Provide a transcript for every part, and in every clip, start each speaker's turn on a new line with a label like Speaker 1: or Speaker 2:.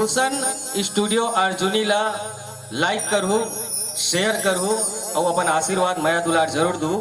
Speaker 1: Bhushan studio Arjuni ला like करू, share करू और अपन आशीर्वाद माया दुलार जरूर दू।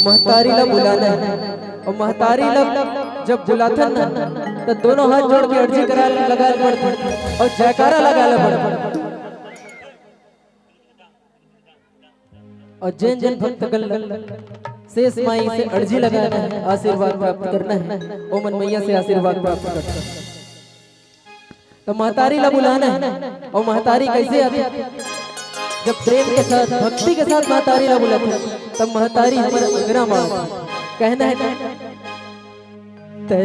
Speaker 2: महतारी ला बुलाना है और महतारी ला जब बुलाथन ना तो दोनों हाथ जोड़ के अर्जी करा लगा पड़ता और जयकारा लगा पड़ता और जैन जैन भक्तगण शेष माई से अर्जी लगाना है, आशीर्वाद प्राप्त करना है, ओमन मैया से आशीर्वाद प्राप्त करना है। तो महतारी ला बुलाना है और महतारी कैसे आती है? जब प्रेम के साथ भक्ति के साथ महतारी ला बुलाते हैं तब महतारी हमारा अंगना माँ कहना है ते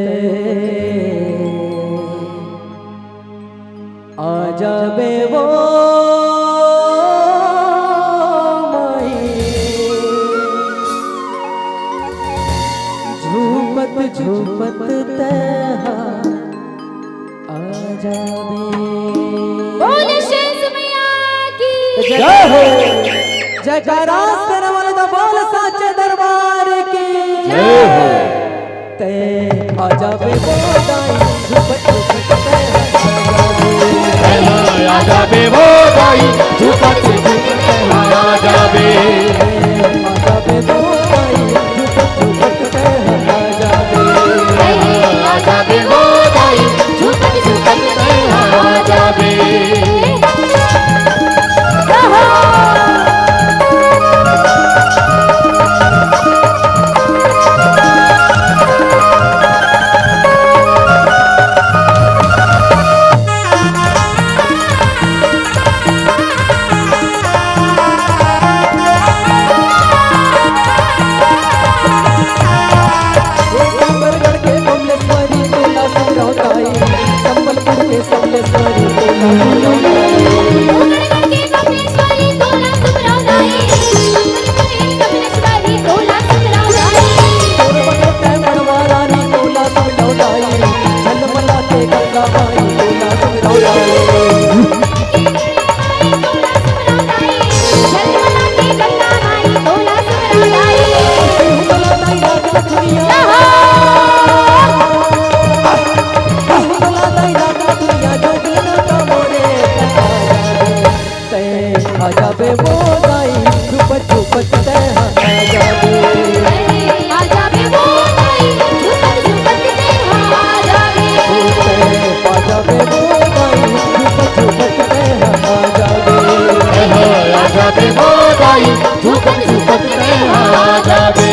Speaker 2: आजा बे वो झूपत झूपत तहा आजा जयकारा बोल साचे दरबार की ते आजा बे बोदाई झूपत झूपत
Speaker 3: आजा बे बोदाई झूपत झूपत आजा बे
Speaker 2: बोदाई झूपत झूपत आजा
Speaker 3: बे बोदाई झूपत झूपत आजा बे
Speaker 2: दुनिया दाई नागरा दुनिया जोगलना का मोरे ते आजा बे वो दाई झुपत झुपत ते आजा बे
Speaker 4: आजा बे वो दाई झुपत झुपत ते आजा बे
Speaker 2: आजा बे वो दाई झुपत झुपत ते आजा बे
Speaker 3: आजा बे वो दाई झुपत झुपत ते आजा बे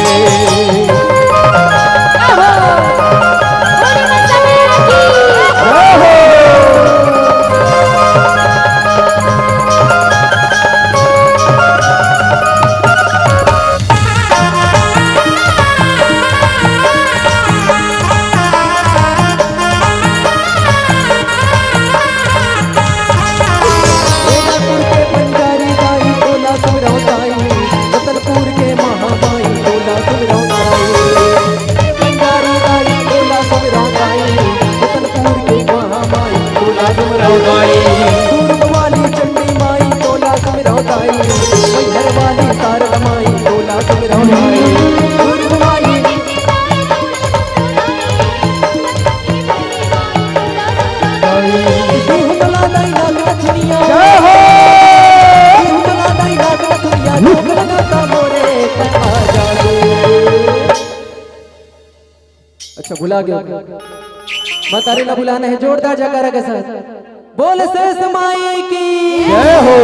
Speaker 2: वाली चंडी माई तोला सुमिरो दाई मैहर वाली तारक माई तोला सुमिरो दाई वाली हुमला दाई नागरा दुनिया जय हो हुमला दाई नागरा दुनिया जोगलना का मोरे आजा बे। अच्छा भुला गया माता रे ना बुलाना है जोरदार जयकारा के साथ बोल शेष माई की
Speaker 3: जय हो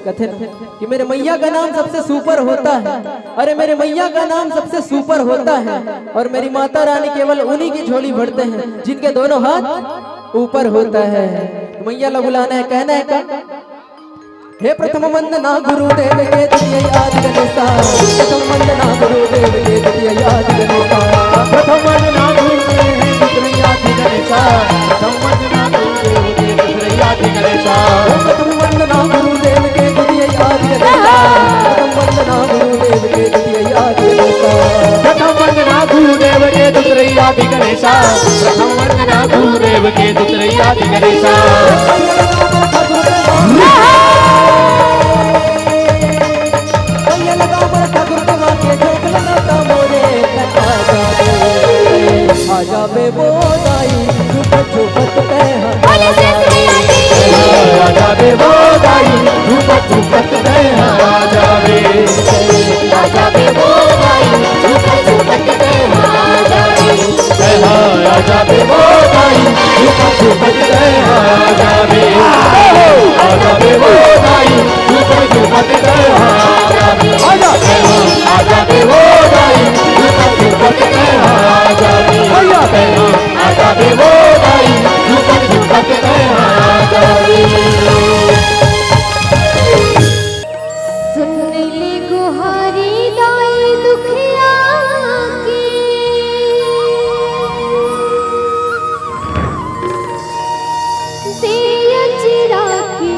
Speaker 2: कथन कि मेरे मैया का नाम सबसे सुपर होता है। अरे मेरे मैया का नाम सबसे सुपर होता है और मेरी माता रानी केवल उन्हीं की झोली भरते हैं जिनके दोनों हाथ ऊपर होता है। मैया ला बुलाना है कहना है का हे प्रथम वंदना गुरुदेव के द्वितीय आदि गणेशा प्रथम वंदना गुरुदेव के द्वितीय आदि गणेशा
Speaker 3: प्रथम वंदना गुरुदेव के द्वितीय आदि गणेशा प्रथम वंदना गुरुदेव के द्वितीय आदि गणेशा
Speaker 2: प्रथम वंदना गुरुदेव के द्वितीय आदि गणेशा प्रथम वंदना गुरुदेव के द्वितीय आदि गणेशा
Speaker 3: प्रथम वंदना गुरुदेव के द्वितीय आदि गणेशा प्रथम वंदना गुरुदेव के द्वितीय आदि गणेशा
Speaker 2: आजा बे वो दाई झुपत झुपत ते
Speaker 4: बोले शेष मैया की
Speaker 3: आजा बे वो दाई झुपत झुपत ते आजा बे
Speaker 4: आजा बे वो दाई झुपत झुपत ते आजा बे
Speaker 3: आजा बे वो दाई झुपत झुपत ते आजा बे आजा बे वो दाई झुपत झुपत ते आजा बे आजा बे वो दाई झुपत झुपत ते आजा बे आजा बे वो दाई झुपत झुपत ते आजा बे
Speaker 4: सुन ले गुहारी दाई दुखिया की दिया चिरा की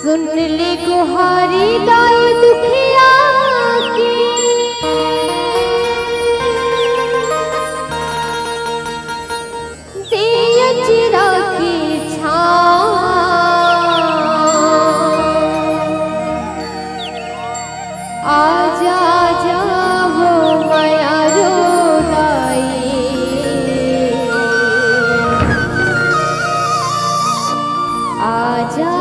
Speaker 4: सुन ले गुहारी दाई दुखिया की दिया चिरा की आजा आजा वो माया रोलाई आजा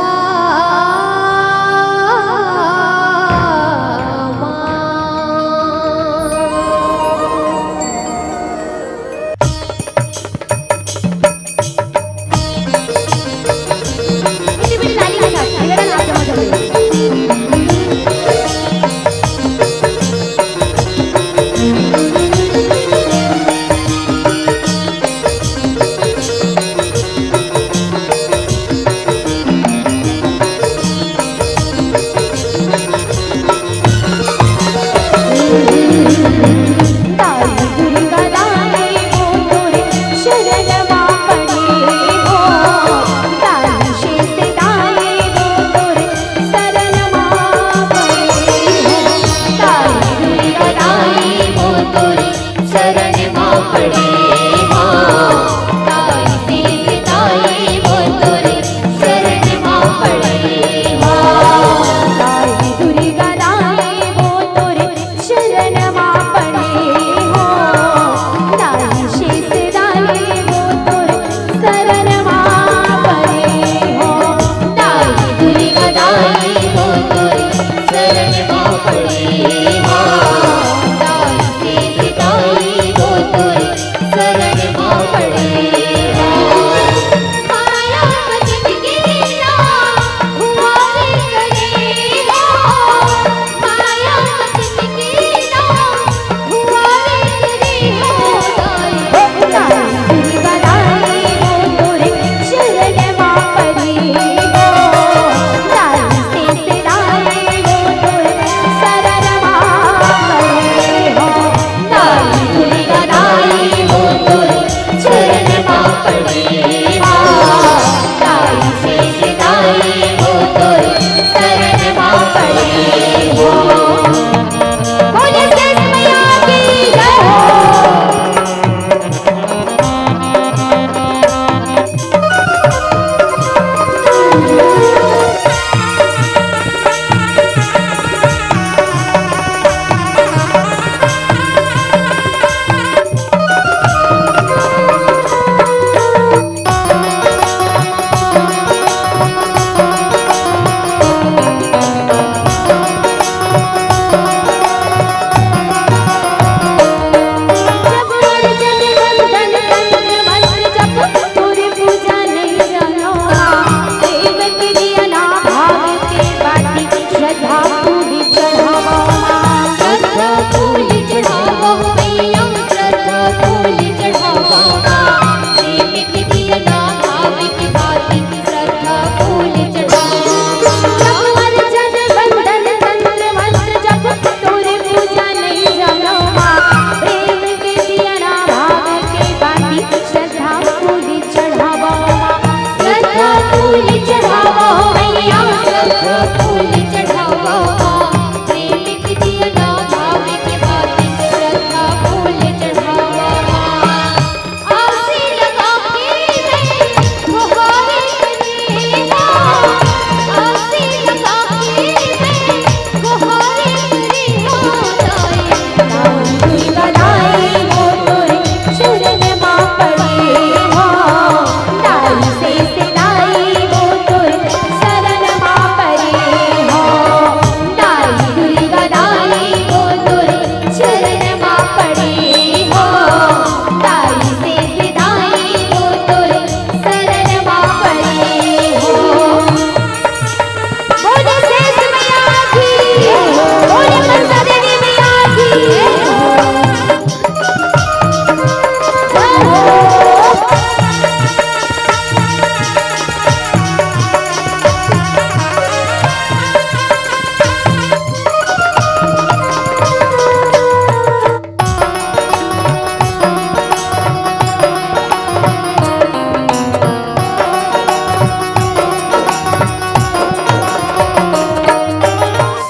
Speaker 4: फूल चढ़ावा मैया श्रद्धा फूल चढ़ावा प्रेम की दिया ना भाव के बात श्रद्धा फूल चढ़ावा आसे लगा के मैं गुहारे करेगा आसे लगा के मैं गुहारे करेगा दाई दाई वो तोरे चरण मां पड़े हो दाई से दाई वो तोरे शरण मां पड़े हो दाई दुर्गा दाई वो तोरे शरण मां पड़े हो दाई से दाई वो तोरे शरण मां पड़े हो बोले शेष मैया की बोले मनसा देवी मैया की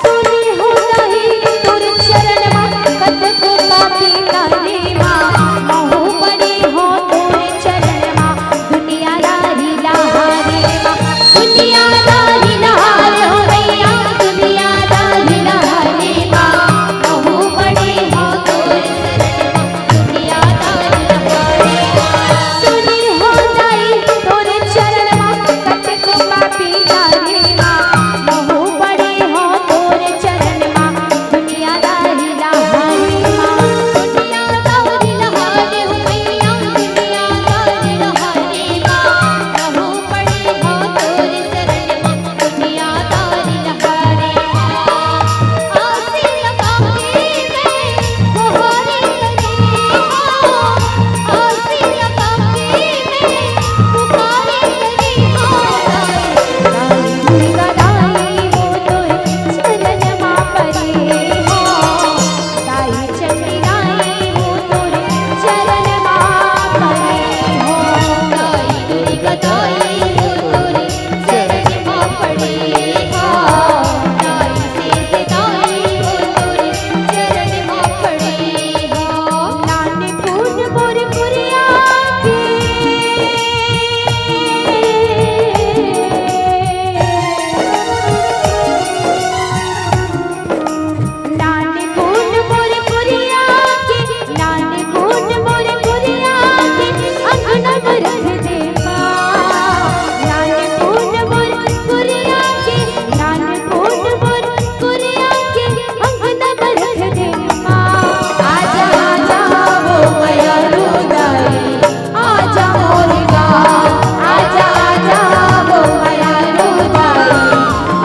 Speaker 4: सुनी हो नहीं तुर चरण मां कद को पापी तारे मां महू पड़े हो तुर चरण मां दुनिया दारी लहारे मां दुनिया दारी लहारे हो मैया दुनिया दारी लहारे मां महू पड़े हो तुर चरण मां दुनिया दारी लहारे सुनी हो नहीं तुर चरण मां कद को पापी तारे मां महू पड़े हो तुर चरण मां दुनिया दारी लहारे मां दुनिया दारी लहारे हो मैया दुनिया दारी लहारे मां महू पड़े हो तुर चरण मां दुनिया दारी लहारे मां आसे लगा के मैं गुहारे करेगा आसे लगा के मैं पुकारे करेगा दाई दुर्गा दाई वो तोरे चरण मां पड़े हो दाई चंडी दाई वो तोरे चरण मां पड़े हो दाई दुर्गा दाई वो तोरे चरण मां पड़े हो दाई से दाई वो तोरे चरण मां पड़े हो नाने पून मोर पुरिया नाने पून मोर पुरिया के नाने पून मोर पुरिया के अंगना में रख दे मां नाने पून मोर पुरिया के नाने पून मोर पुरिया के अंगना में रख दे मां आजा आजा वो मैया रुदाई आजा मोर गाँव आजा आजा वो मैया रुदाई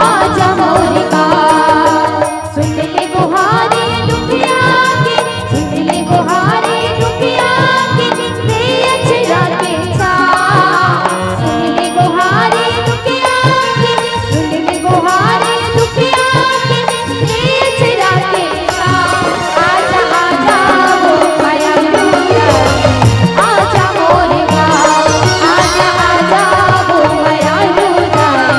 Speaker 4: आजा मोर गाँव सुन ले गुहारे दुखिया के सुन ले गुहारे दुखिया के दे अचरा के छाँव सुन ले गुहारे दुखिया के सुन ले गुहारे दुखिया के दे अचरा के छाँव आजा आजा वो माया रुदाई आजा मोर गाँव आजा आजा वो माया रुदाई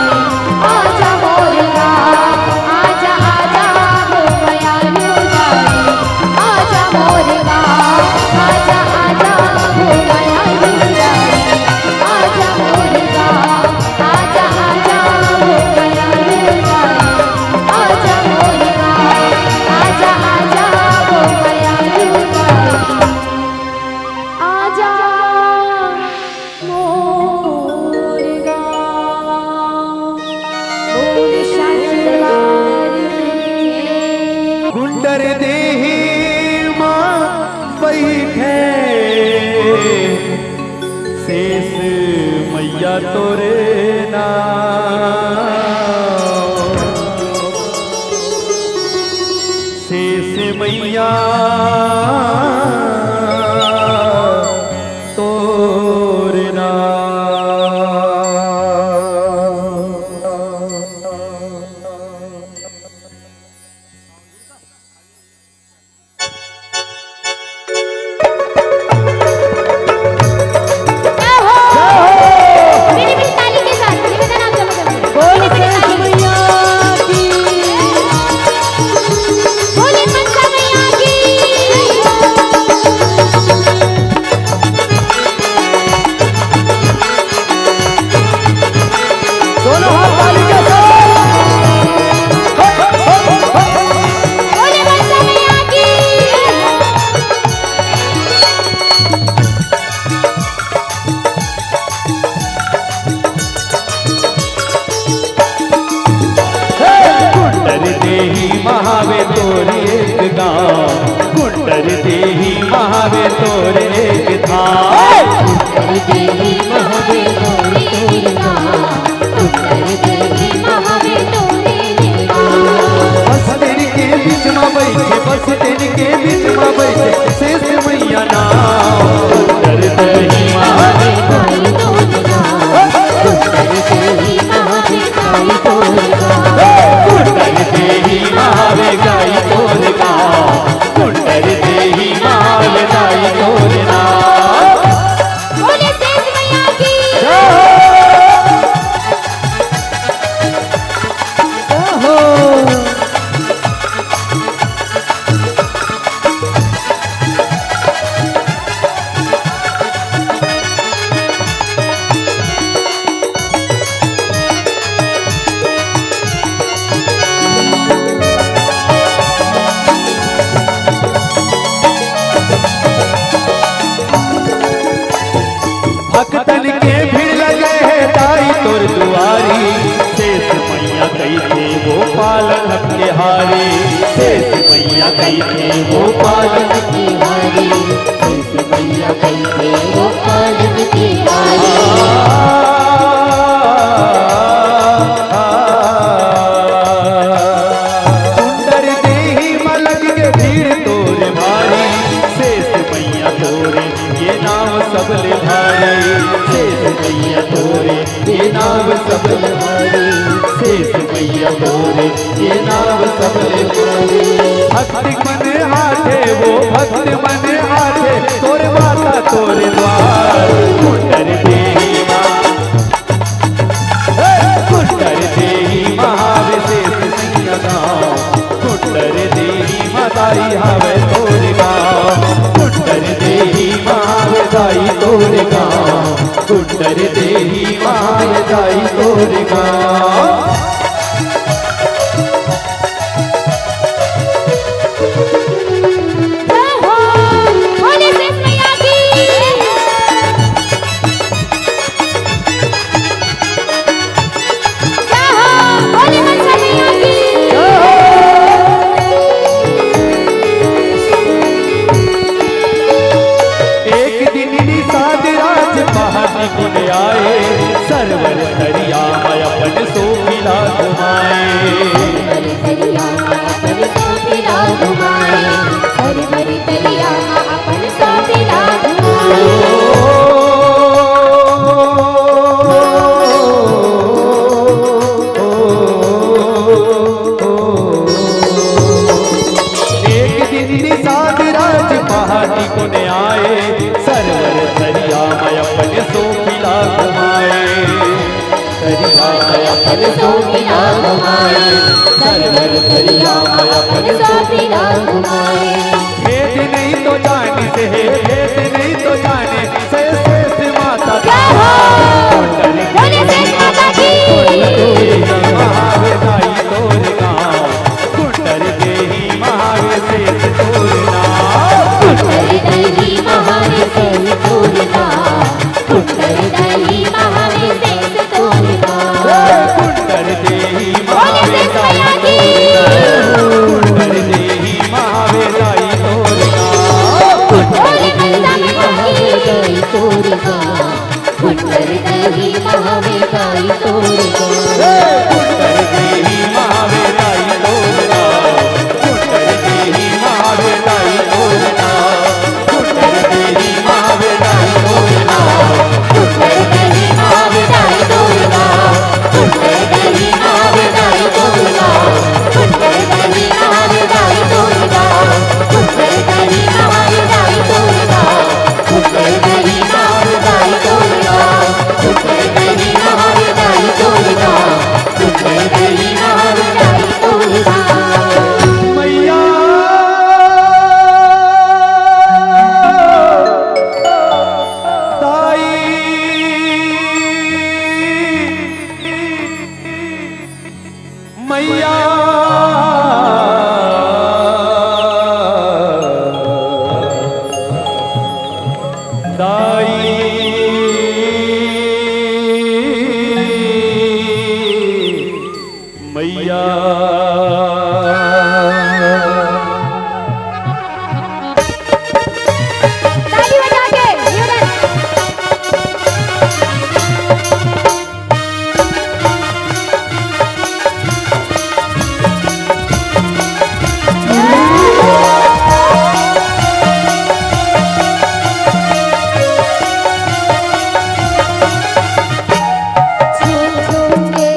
Speaker 4: आजा मोर गाँव आजा आजा वो माया रुदाई आजा मोर गाँव आजा आजा वो माया रुदाई आजा मोर गाँव आजा आजा वो माया रुदाई आजा मोर गाँव आजा आजा वो माया रुदाई आजा मोर गाँव बोल शांतिलाल
Speaker 3: गुंडर देही मां बैठे शेष मैया तोरे नाम शेष मैया तोरे
Speaker 4: मेरी ताली के साथ
Speaker 3: दोनों हाथ ताली के
Speaker 4: बोले मनसा मैया की
Speaker 3: कुंडर देही महावे तोरे एक गाँव, कुंडर देही महावे तोरे एक धाम।
Speaker 4: देवी महावे तोरे देवा उत्तर देवी महावे तोरे देवा
Speaker 3: बस तेरी के बीच में बैठे, बस तेरी के बीच में बैठे शेष मैया नाम। कुंडर देही महावे
Speaker 4: गाई तोरेगा उत्तर देवी महावे गाई तोरेगा
Speaker 3: कुंडर देही महावे गाई तोरे गाँव, कुंडर देही महावे गाई तोरे नाम।
Speaker 4: बोले शेष मैया की
Speaker 3: भक्तन के भीड़ लगे है ताई तोर दुआरी, शेष मैया कही थे वो पालन के हारी, शेष मैया कही थे वो पालन
Speaker 4: की हारी शेष मैया कई थे वो पालन की हारी
Speaker 3: सुंदर देही मलक के भीड़ तोर भारी, शेष मैया तोरे ये नाम सबले भारी, शेष मैया तोरे ये नाम सबले भारी, शेष मैया तोरे ये नाम सबले भारी। भक्ति मन आठे वो भक्त मन आठे तोरे माता तोरे द्वार। कुंडर देही कुंडर देही महावे शेष मैया गाँव, कुंडर देही माताई हवे तोरे गाँव, कुंडर देही महावे दाई तोरे गाँव, कुंडर देही महावे दाई तोरे गाँव।
Speaker 4: जय हो बोले शेष मैया की जय हो बोले मनसा मैया की
Speaker 3: एक दिन निषाद राज पहाड़ी गुन आए, सरवर दरिया में अपन सोखिला घुमाए।
Speaker 4: हरि तरिया अपन सोपिला घुमाए हरि हरि तरिया अपन सोपिला घुमाए
Speaker 3: एक दिन निषाद राज पहाड़ी गुन आए, सरवर दरिया में अपन सोखिला घुमाए। दरिया में अपन सोखिला घुमाए, सरवर दरिया में अपन
Speaker 4: सोपिला घुमाए
Speaker 3: भेद नहीं तो जाने से है, भेद नहीं तो जाने से शेष माता
Speaker 4: जय हो
Speaker 3: कुंडल
Speaker 4: बोले शेष माता की
Speaker 3: देही महावे दाई तोरे गाँव, कुंडल देही महावे शेष तोरे नाम।
Speaker 4: उत्तर देवी महावे शेष तोरेगा उत्तर देवी महावे शेष तोरेगा
Speaker 3: कुंडल देही
Speaker 4: बोले
Speaker 3: महावे
Speaker 4: शेष
Speaker 3: दाई
Speaker 4: मैया की
Speaker 3: कुंडल देही महावे दाई तोरे गाँव।
Speaker 4: बोले मनसा मैया की
Speaker 3: मैया दाई मैया
Speaker 4: ताली बजा के न्यूटन झूम झूम के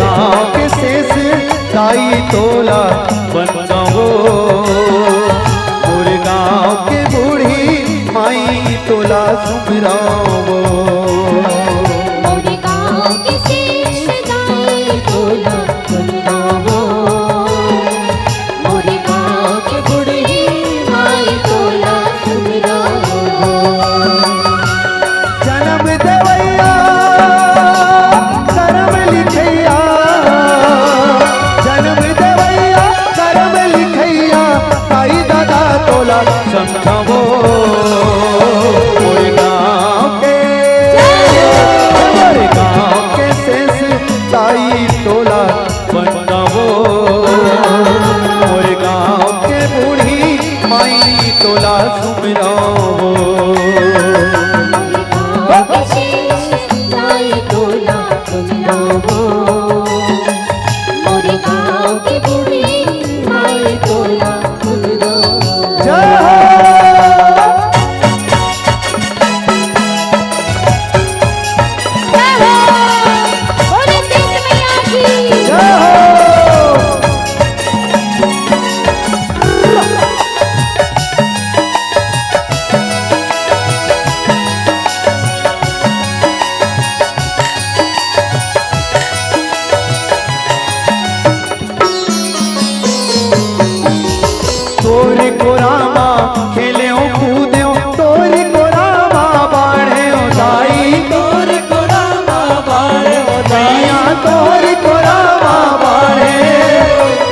Speaker 3: गाँव के शेष ताई तोला बनगावो मोरे गाँव के बूढ़ी माई तोला सुमरावो
Speaker 4: मोरे गाँव के शेष दाई तोला बनगावो मोरे गाँव के बूढ़ी माई तोला सुमरावो
Speaker 3: जन्म देवैया करम लिखैया जन्म देवैया करम लिखैया ताई दादा तोला समझावो मोरे गाँव के शेष ताई तोला बनगावो मोरे गाँव के बूढ़ी माई तोला सुमरावो
Speaker 4: मोरे गाँव के शेष दाई तोला बनगावो मोरे गाँव के बूढ़ी माई तोला सुमरावो
Speaker 3: जय हो
Speaker 4: बोले शेष मैया की
Speaker 3: जय हो तोरे को रामा खेले कूदे तोरे को रामा बाढ़े दाई तोरे को रामा बाढ़े दैया तोरे को रामा बाढ़े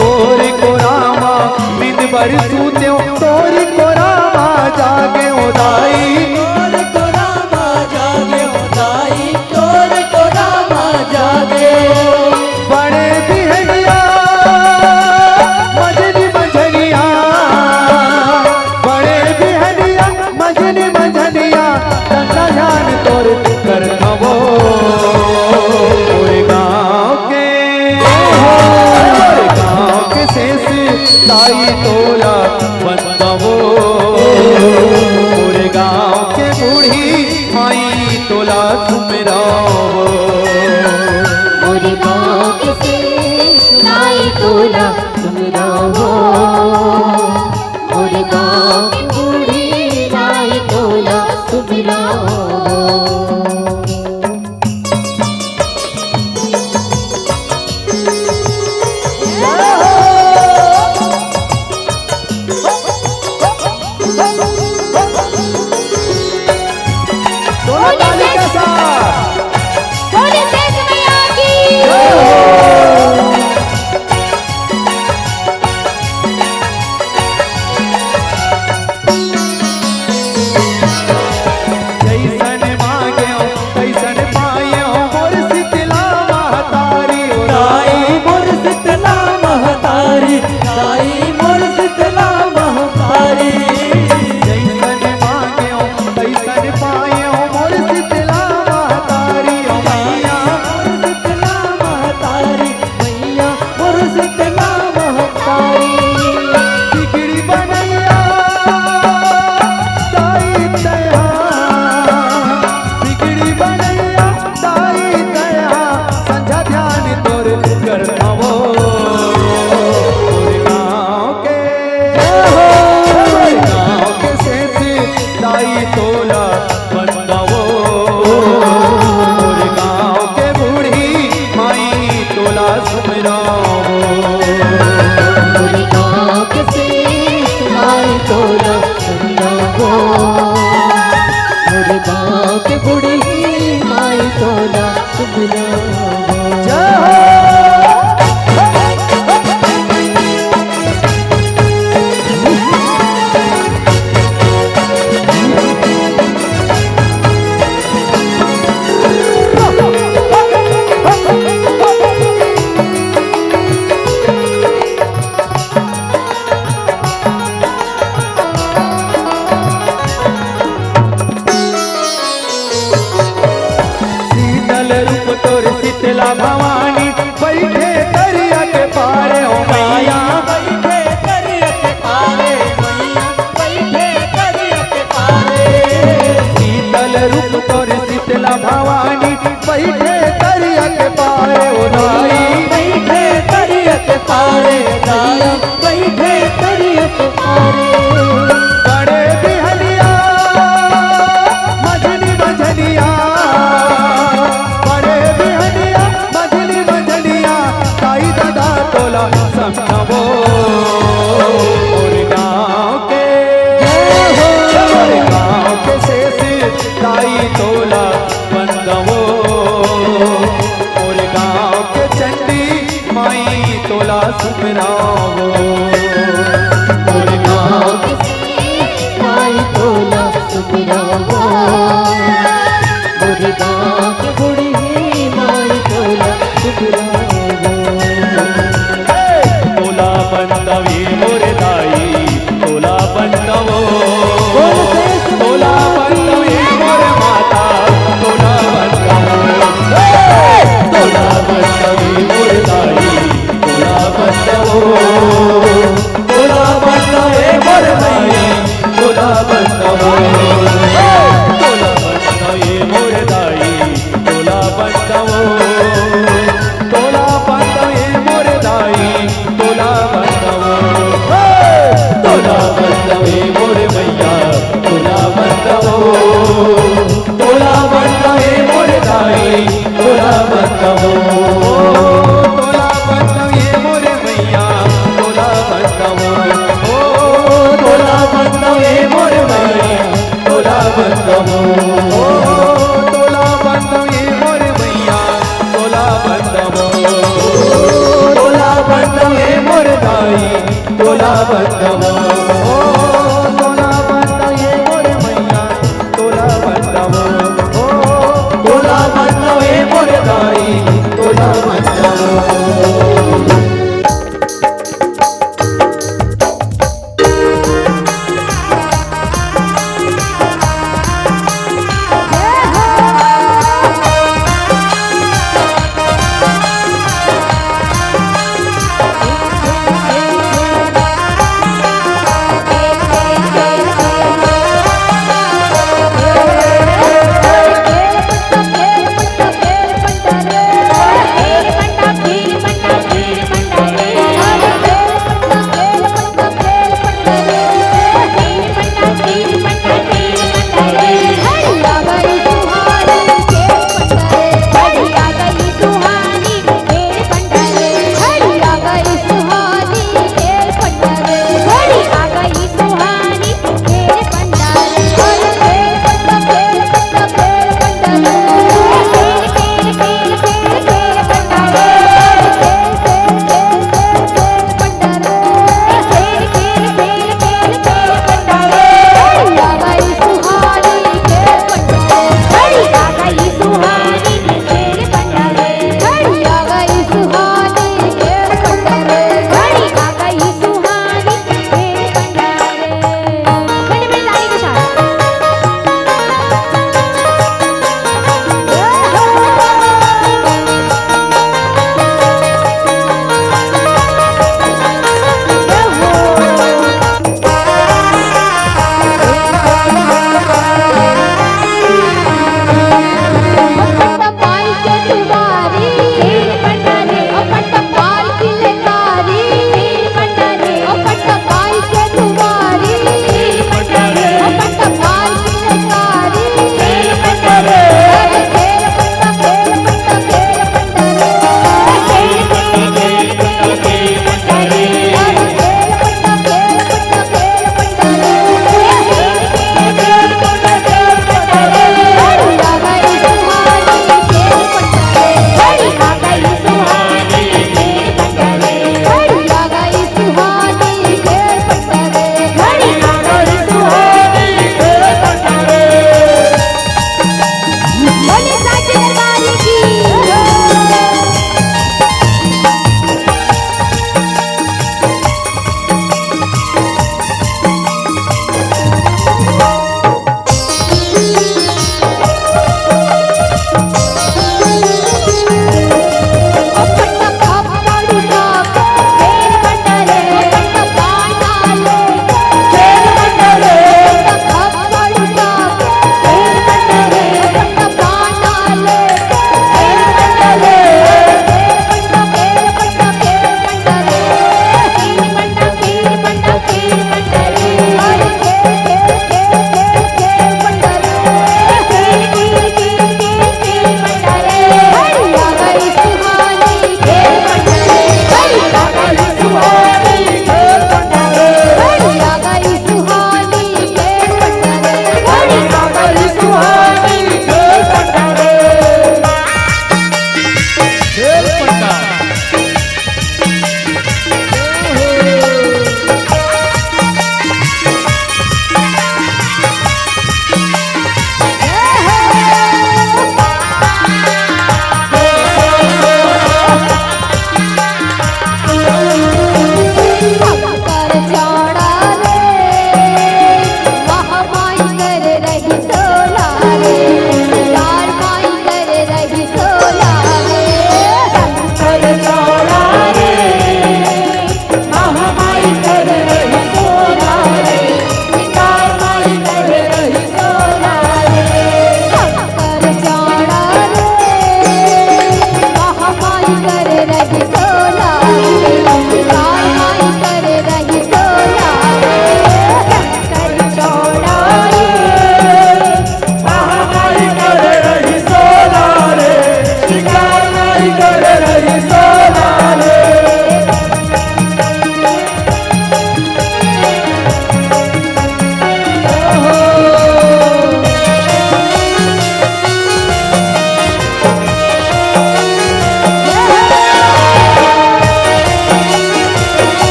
Speaker 3: तोरे को रामा बिन बर सूते तोरे को रामा जागे दाई तोरे को रामा जागे दाई तोरे को रामा जागे बड़े बिहनिया मजनी मझनिया बड़े बिहनिया मजनी मझनिया तंगा ध्यान तोर कर खबो मोरे गाँव के शेष ताई तोला बनगावो मोरे गाँव के बूढ़ी माई तोला सुमरावो
Speaker 4: मोरे गाँव के शेष दाई तोला सुमरावो मोरे गाँव की बूढ़ी माई तोला सुमरावो
Speaker 3: दोनों ताली के साथ
Speaker 4: बोले शेष मैया की
Speaker 3: जैसन मांगे तैसन पाए मोर शीतला महतारी
Speaker 2: ताई मोर शीतला महतारी ताई मोर शीतला महतारी
Speaker 3: जैसन मांगे तैसन पाए मोर शीतला महतारी मैया
Speaker 2: मोर शीतला महतारी मैया मोर शीतला महतारी
Speaker 3: बिगड़ी बनैया ताई दया बिगड़ी बनैया ताई दया संझा ध्यान तोर कर आवो मोरे गाँव के शेष ताई तोला बनगावो मोरे गाँव के बूढ़ी माई तोला सुमरावो
Speaker 4: मोरे गाँव के शेष दाई तोला सुमरावो मोरे गाँव के बूढ़ी माई तोला सुमरावो
Speaker 3: जय हो शीतल रूप तोर शीतला भवानी बैठे दरिया के पारे हो मैया
Speaker 2: बैठे करिया के पारे मैया बैठे करिया के पारे
Speaker 3: शीतल रूप तोर शीतला भवानी बैठे दरिया के पारे हो नाई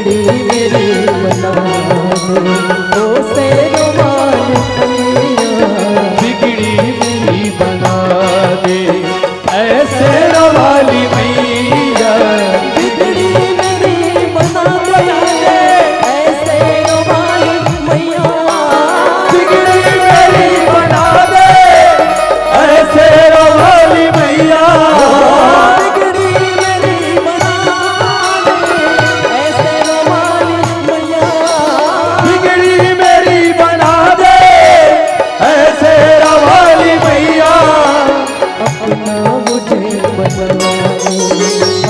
Speaker 2: बिगड़ी मेरी बना दे ओ शेरों वाली मैया
Speaker 3: बिगड़ी मेरी बना दे ऐसे रवाली मैया
Speaker 2: बिगड़ी मेरी बना दे ऐसे वाली मैया
Speaker 3: बिगड़ी मेरी बना दे ऐसे रवाली मैया
Speaker 2: बिगड़ी मेरी बना दे ऐसे वाली मैया
Speaker 3: बिगड़ी मेरी बना दे ऐसे रवाली मैया
Speaker 2: अपना मुझे बना दे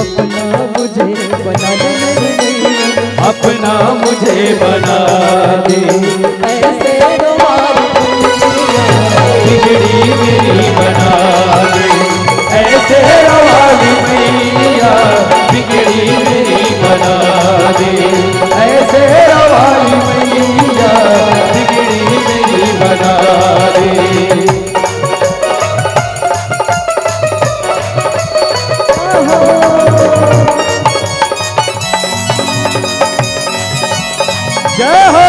Speaker 2: अपना मुझे बना दे
Speaker 3: अपना मुझे बना दे
Speaker 2: ऐसे वाली
Speaker 3: बिगड़ी मेरी बना दे ऐसे रवाली मैया बिगड़ी मेरी बना दे ऐसे रवाली मैया बिगड़ी मेरी बना दे जय हो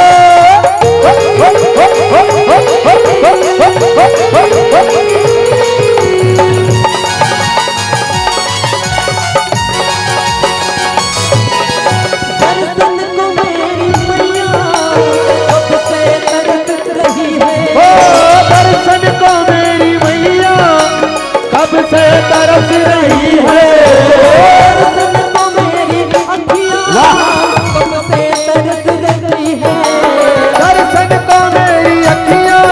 Speaker 2: दर्शन को मेरी मैया कब से तरस रही है
Speaker 3: ओ दर्शन को मेरी मैया कब से तरस रही है
Speaker 2: दर्शन को मेरी अखियाँ कब से तरस रही है
Speaker 3: दर्शन को मेरी अखियां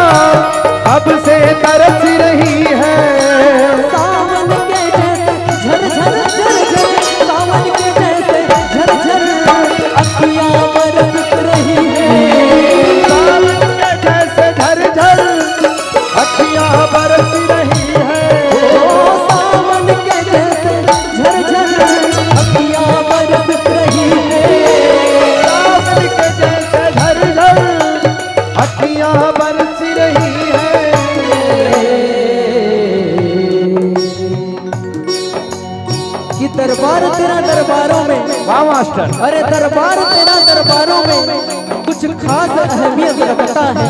Speaker 3: कब से तरस रही है
Speaker 2: सावन के जैसे झर झर झर झर सावन के जैसे झर झर अखियाँ बरस रही है
Speaker 3: सावन के जैसे झरझर अखियां बरस रही है
Speaker 2: ओ सावन के जैसे झर झर अखियाँ बरस रही है
Speaker 3: सावन के जैसे झरझर अखियां बरस रही है
Speaker 2: कि दरबार तेरा दरबारों में
Speaker 3: वाह मास्टर
Speaker 2: अरे दरबार तेरा दरबारों में कुछ खास अहमियत रखता है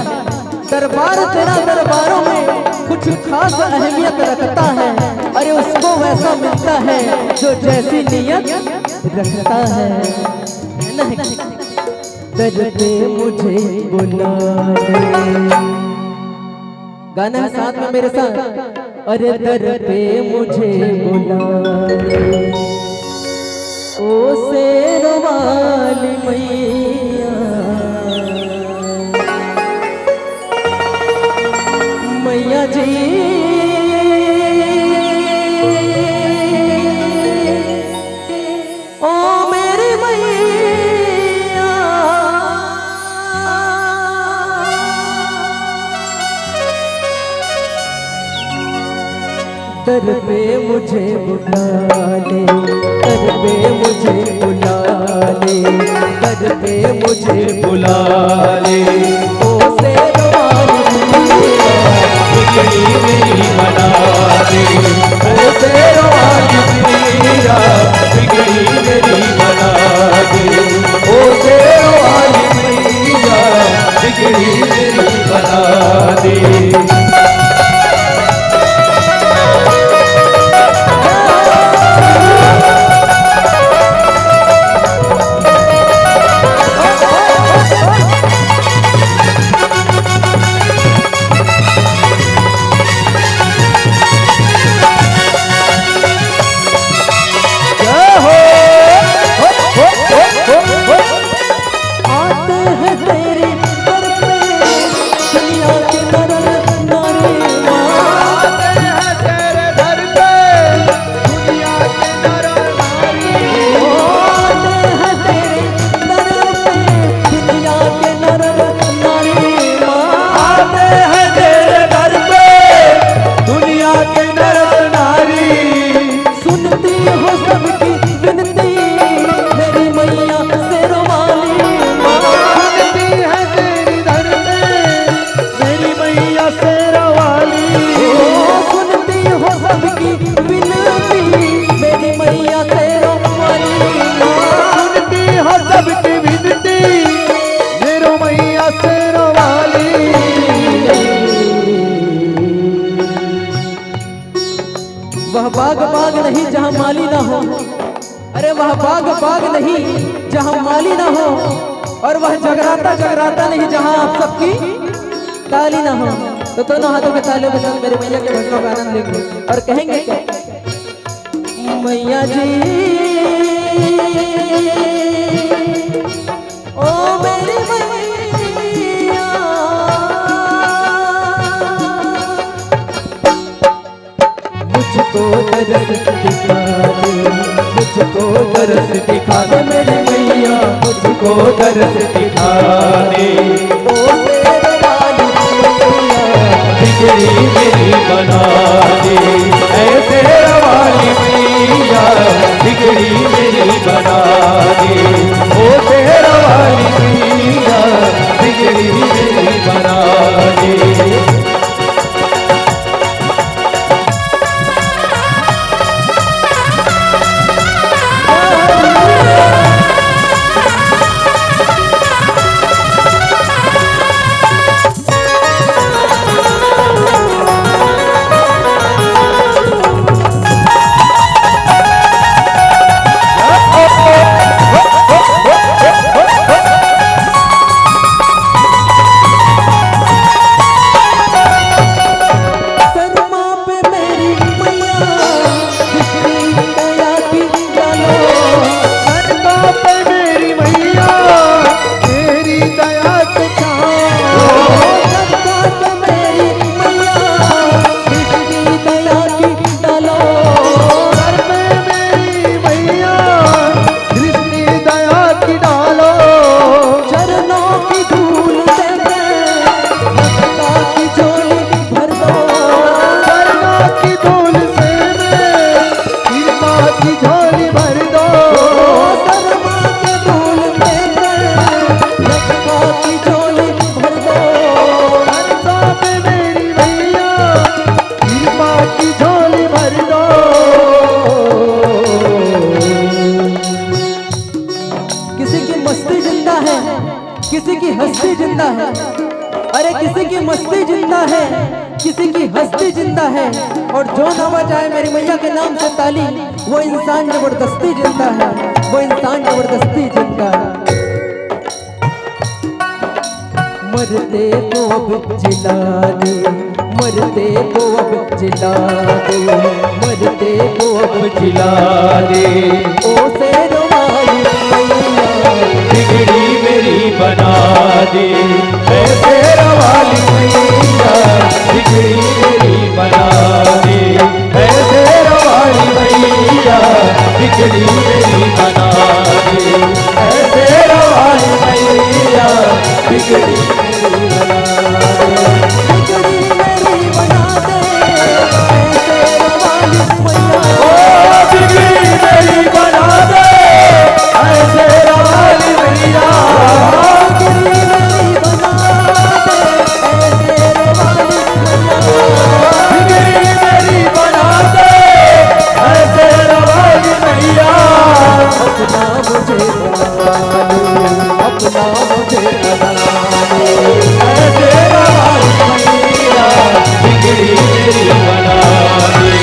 Speaker 2: दरबार तेरा दरबारों में कुछ खास अहमियत रखता है अरे उसको वैसा मिलता है जो जैसी नियत रखता है नहीं दर पे मुझे बुला दे गाना है साथ में मेरे साथ अरे दर पे मुझे बुला दे ओ शेरों वाली मैया मैया जी ओ मेरी मैया दर पे मुझे बुला ले दर पे मुझे बुला ले दर पे मुझे
Speaker 3: बुला ले
Speaker 2: ओ शेरों वाली मैया
Speaker 3: बिगड़ी मेरी बना दे ऐसे रवाली मैया बिगड़ी मेरी बना दे ओ रवाली मैया बिगड़ी मेरी बना दे हाँ सबकी विनती मेरो मैया शेरों वाली।
Speaker 2: वह बाग बाग नहीं जहाँ माली ना हो, अरे वह बाग बाग नहीं जहाँ माली ना हो, और वह जगराता जगराता नहीं जहाँ आप सबकी ताली ना हो। तो दोनों हाथों में तालियों के साथ मेरे मैया के भजनों का आनंद लेंगे और कहेंगे क्या? मैया जी ओ मेरी मैया, मुझको दरस दिखा दे, मुझको दरस दिखा दे मेरी मैया,
Speaker 3: मुझको दरस दिखा दे।
Speaker 2: ओ तेरे वाली मैया,
Speaker 3: बिगड़ी मेरी बना दे, ऐसे वाली मैया बिगड़ी मेरी बना दे। ओ तेरा वाली मैया बिगड़ी मेरी बना दे।
Speaker 2: किसी की हस्ती जिंदा है, अरे किसी की मस्ती जिंदा है, किसी की हस्ती जिंदा है, और जो ना बजाए मेरी मैया के नाम से ताली, वो इंसान जबरदस्ती जिंदा है, वो इंसान जबरदस्ती जिंदा है। मरते को अब जिला दे, मरते को अब जिला दे, मरते को अब
Speaker 3: जिला दे।
Speaker 2: ओ शेरों वाली मैया
Speaker 3: बिगड़ी मेरी बना दे, ऐसे वाली मैया बिगड़ी मेरी बना दे, ऐसे वाली मैया बिगड़ी मेरी बना दे, ऐसे वाली मैया बिगड़ी मेरी बना दे।
Speaker 2: बिगड़ी मेरी बना दे, ऐसे वाली मैया।
Speaker 3: ओ बिगड़ी मेरी बना दे, ऐसे वाली मैया
Speaker 2: बिगड़ी मेरी बना दे, ऐसे वाली मैया।
Speaker 3: बिगड़ी मेरी बना दे, ऐसे वाली मैया।
Speaker 2: अपना मुझे बना दे, अपना मुझे बना दे,
Speaker 3: ऐसे वाली मैया बिगड़ी मेरी बना दे,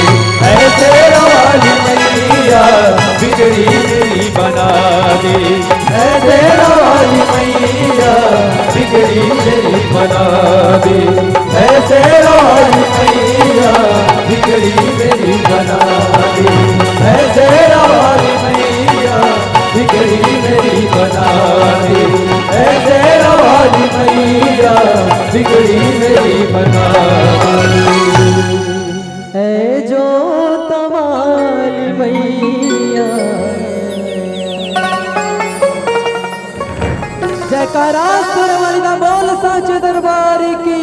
Speaker 3: ऐसे वाली मैया बिगड़ी मेरी बना दे, ऐसे वाली मैया बिगड़ी मेरी बना दे, ऐसे वाली मैया बिगड़ी मेरी बना दे, ऐसे वाली मैया बिगड़ी मेरी बना दे, ऐसे वाली मैया बिगड़ी मेरी बना दे।
Speaker 2: है जो तवाली मैया। जयकारा सुर वाली दा बोल साचे दरबार की।